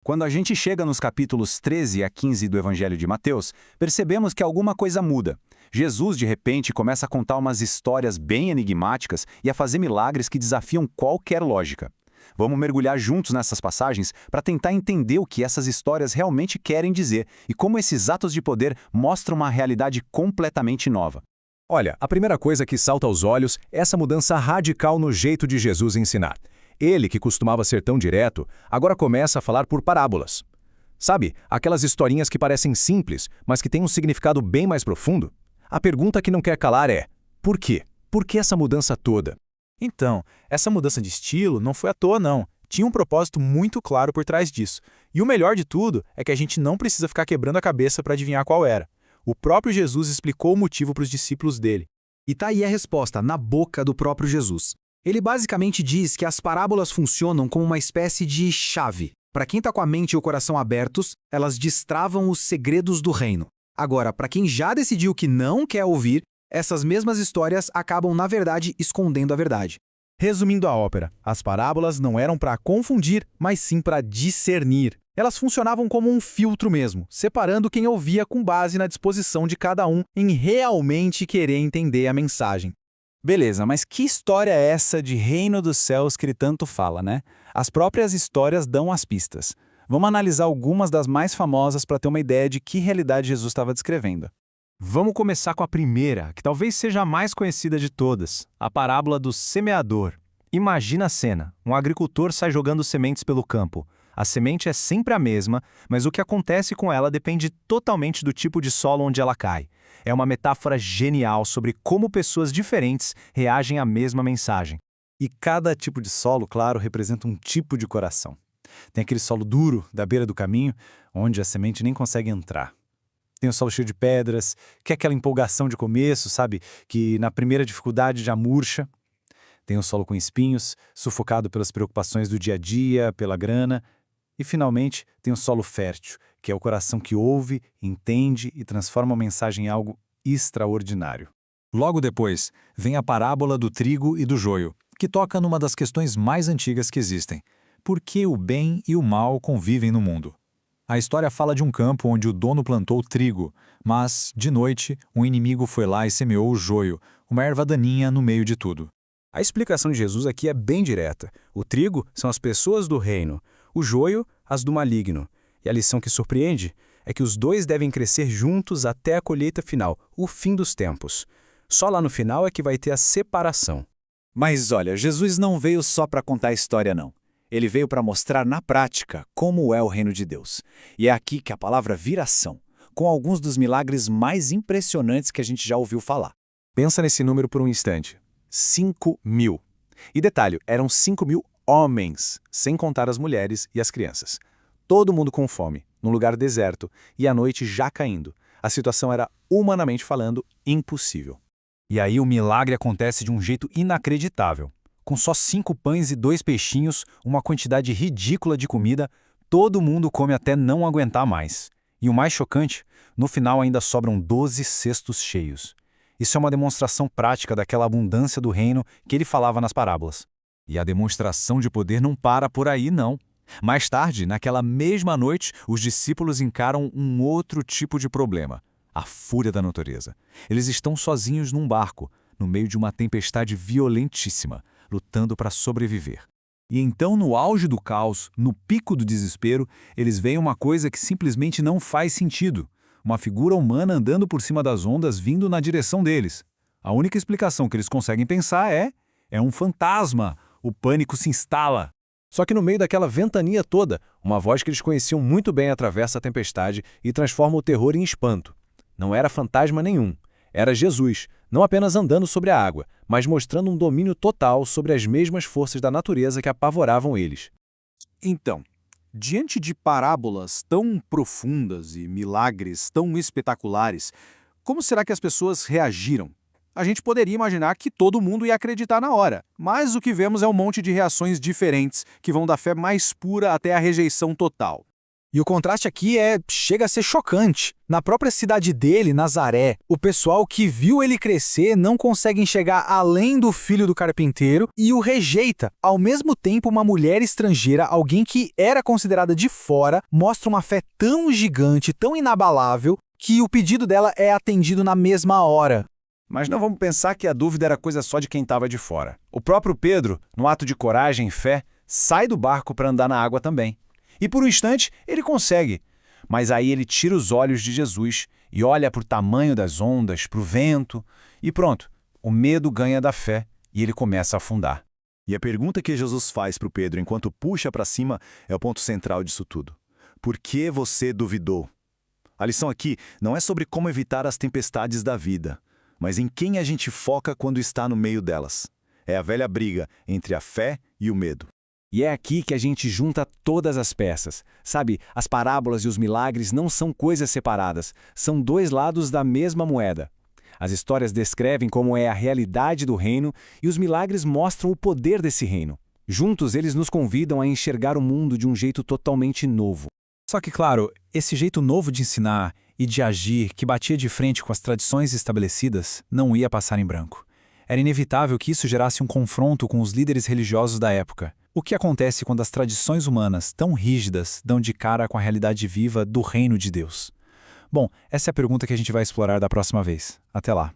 Quando a gente chega nos capítulos 13 a 15 do Evangelho de Mateus, percebemos que alguma coisa muda. Jesus, de repente, começa a contar umas histórias bem enigmáticas e a fazer milagres que desafiam qualquer lógica. Vamos mergulhar juntos nessas passagens para tentar entender o que essas histórias realmente querem dizer e como esses atos de poder mostram uma realidade completamente nova. Olha, a primeira coisa que salta aos olhos é essa mudança radical no jeito de Jesus ensinar. Ele, que costumava ser tão direto, agora começa a falar por parábolas. Sabe, aquelas historinhas que parecem simples, mas que têm um significado bem mais profundo? A pergunta que não quer calar é: por quê? Por que essa mudança toda? Então, essa mudança de estilo não foi à toa, não. Tinha um propósito muito claro por trás disso. E o melhor de tudo é que a gente não precisa ficar quebrando a cabeça para adivinhar qual era. O próprio Jesus explicou o motivo para os discípulos dele. E tá aí a resposta, na boca do próprio Jesus. Ele basicamente diz que as parábolas funcionam como uma espécie de chave. Para quem está com a mente e o coração abertos, elas destravam os segredos do reino. Agora, para quem já decidiu que não quer ouvir, essas mesmas histórias acabam, na verdade, escondendo a verdade. Resumindo a ópera, as parábolas não eram para confundir, mas sim para discernir. Elas funcionavam como um filtro mesmo, separando quem ouvia com base na disposição de cada um em realmente querer entender a mensagem. Beleza, mas que história é essa de reino dos céus que ele tanto fala, né? As próprias histórias dão as pistas. Vamos analisar algumas das mais famosas para ter uma ideia de que realidade Jesus estava descrevendo. Vamos começar com a primeira, que talvez seja a mais conhecida de todas, a parábola do semeador. Imagina a cena, um agricultor sai jogando sementes pelo campo. A semente é sempre a mesma, mas o que acontece com ela depende totalmente do tipo de solo onde ela cai. É uma metáfora genial sobre como pessoas diferentes reagem à mesma mensagem. E cada tipo de solo, claro, representa um tipo de coração. Tem aquele solo duro, da beira do caminho, onde a semente nem consegue entrar. Tem o solo cheio de pedras, que é aquela empolgação de começo, sabe? Que na primeira dificuldade já murcha. Tem o solo com espinhos, sufocado pelas preocupações do dia a dia, pela grana. E, finalmente, tem o solo fértil, que é o coração que ouve, entende e transforma a mensagem em algo extraordinário. Logo depois, vem a parábola do trigo e do joio, que toca numa das questões mais antigas que existem. Por que o bem e o mal convivem no mundo? A história fala de um campo onde o dono plantou trigo, mas, de noite, um inimigo foi lá e semeou o joio, uma erva daninha no meio de tudo. A explicação de Jesus aqui é bem direta. O trigo são as pessoas do reino, o joio, as do maligno. E a lição que surpreende é que os dois devem crescer juntos até a colheita final, o fim dos tempos. Só lá no final é que vai ter a separação. Mas olha, Jesus não veio só para contar a história, não. Ele veio para mostrar na prática como é o reino de Deus. E é aqui que a palavra vira ação, com alguns dos milagres mais impressionantes que a gente já ouviu falar. Pensa nesse número por um instante. 5.000. E detalhe, eram 5.000 homens, sem contar as mulheres e as crianças. Todo mundo com fome, num lugar deserto, e a noite já caindo. A situação era, humanamente falando, impossível. E aí o milagre acontece de um jeito inacreditável. Com só 5 pães e 2 peixinhos, uma quantidade ridícula de comida, todo mundo come até não aguentar mais. E o mais chocante, no final ainda sobram 12 cestos cheios. Isso é uma demonstração prática daquela abundância do reino que ele falava nas parábolas. E a demonstração de poder não para por aí, não. Mais tarde, naquela mesma noite, os discípulos encaram um outro tipo de problema: a fúria da natureza. Eles estão sozinhos num barco, no meio de uma tempestade violentíssima, lutando para sobreviver. E então, no auge do caos, no pico do desespero, eles veem uma coisa que simplesmente não faz sentido. Uma figura humana andando por cima das ondas vindo na direção deles. A única explicação que eles conseguem pensar é um fantasma. O pânico se instala. Só que no meio daquela ventania toda, uma voz que eles conheciam muito bem atravessa a tempestade e transforma o terror em espanto. Não era fantasma nenhum. Era Jesus, não apenas andando sobre a água, mas mostrando um domínio total sobre as mesmas forças da natureza que apavoravam eles. Então, diante de parábolas tão profundas e milagres tão espetaculares, como será que as pessoas reagiram? A gente poderia imaginar que todo mundo ia acreditar na hora, mas o que vemos é um monte de reações diferentes que vão da fé mais pura até a rejeição total. E o contraste aqui chega a ser chocante. Na própria cidade dele, Nazaré, o pessoal que viu ele crescer não consegue enxergar além do filho do carpinteiro e o rejeita. Ao mesmo tempo, uma mulher estrangeira, alguém que era considerada de fora, mostra uma fé tão gigante, tão inabalável, que o pedido dela é atendido na mesma hora. Mas não vamos pensar que a dúvida era coisa só de quem estava de fora. O próprio Pedro, no ato de coragem e fé, sai do barco para andar na água também. E por um instante ele consegue. Mas aí ele tira os olhos de Jesus e olha para o tamanho das ondas, para o vento, e pronto, o medo ganha da fé e ele começa a afundar. E a pergunta que Jesus faz para o Pedro enquanto puxa para cima é o ponto central disso tudo. Por que você duvidou? A lição aqui não é sobre como evitar as tempestades da vida, mas em quem a gente foca quando está no meio delas. É a velha briga entre a fé e o medo. E é aqui que a gente junta todas as peças. Sabe, as parábolas e os milagres não são coisas separadas, são dois lados da mesma moeda. As histórias descrevem como é a realidade do reino e os milagres mostram o poder desse reino. Juntos, eles nos convidam a enxergar o mundo de um jeito totalmente novo. Só que, claro, esse jeito novo de ensinar e de agir que batia de frente com as tradições estabelecidas não ia passar em branco. Era inevitável que isso gerasse um confronto com os líderes religiosos da época. O que acontece quando as tradições humanas, tão rígidas, dão de cara com a realidade viva do reino de Deus? Bom, essa é a pergunta que a gente vai explorar da próxima vez. Até lá!